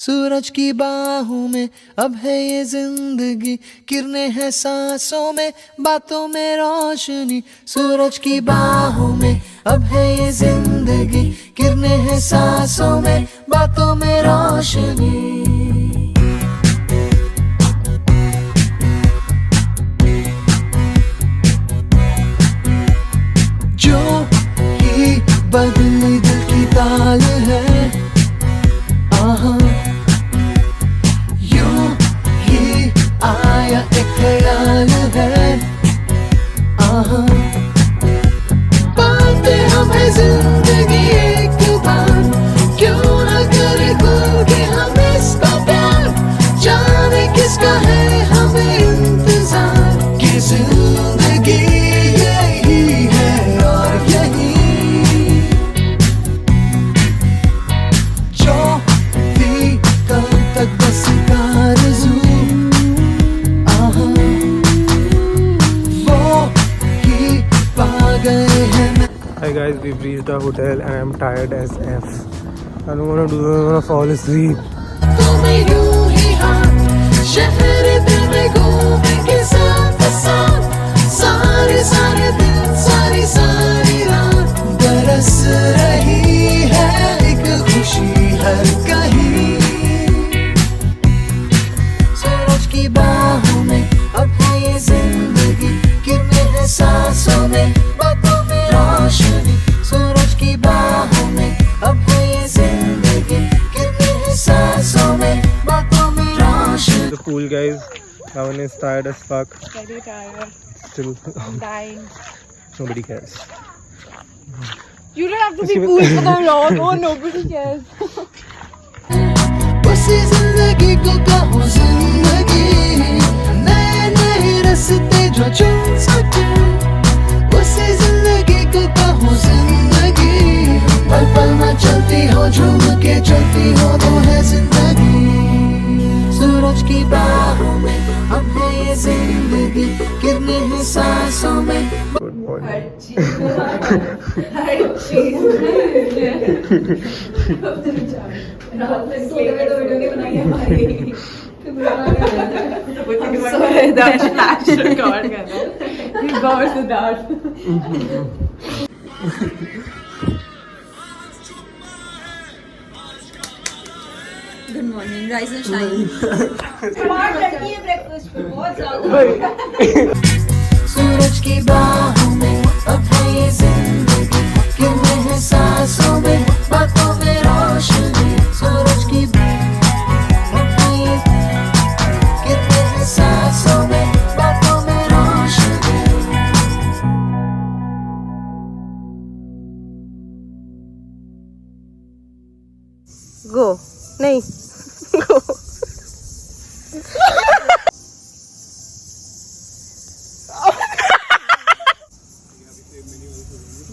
सूरज की बाहों में अब है ये जिंदगी, किरणें हैं सांसों में, बातों में रोशनी। सूरज की बाहों में अब है ये जिंदगी, किरणें हैं सांसों में, बातों में रोशनी। जो ही बदली दिल की ताल है, यूं ही आया एक ख्याल है, पाते हमें जिंदगी एक बार, क्यों न करे खुल के हम इसका प्यार। जाने किसका है हमें इंतजार, कि जिंदगी यही है और यही जो भी कल तक बस आरज़ू, वो ही पा गए हैं। Hi guys, we've reached our hotel and I'm tired as F. I don't wanna do it, I wanna fall asleep. तुम्हें यूं ही हाथ शहर दिल में घूमेंगे साथ साथ, सारे सारे दिन सारी सारी रात। बरस रही है एक खुशी हर कहीं, सूरज की बाहों में अब है ये जिंदगी, किरणें हैं सांसों में, बातों में रोशनी। सूरज की बाहों में अब है ये जिंदगी, किरणें हैं सांसों में, बातों में रोशनी। The pool guys, that one is tired as fuck. Very tired. Still, I'm dying. nobody cares. You don't have to be cool for the long. Oh, nobody cares. उसी जिंदगी को कहो जिंदगी, नए नए रास्ते जो चुन सके। उसी जिंदगी को कहो जिंदगी, पल पल में चलती हो झूम के चलती हो, वो है जिंदगी। सूरज की बाहों में अब है ये जिंदगी, किरणें हैं सांसों में। Good morning. हर चीज रात में सोते हुए तो वीडियो नहीं बनाई हमारी। Sorry, that flash record कर रहा है। He goes to that. Good morning, rise and shine. Smart लड़की है ब्रेकफास्ट पे बहुत ज्यादा। सूरज की बाहों में अब है ये जिंदगी, किरणें हैं सांसों में, बातों में रोशनी। सूरज की अब है ये किरणें हैं सांसों में, बातों में रोशनी। Go. नहीं. Go.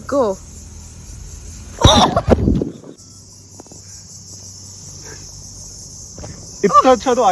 Go. इतना अच्छा तो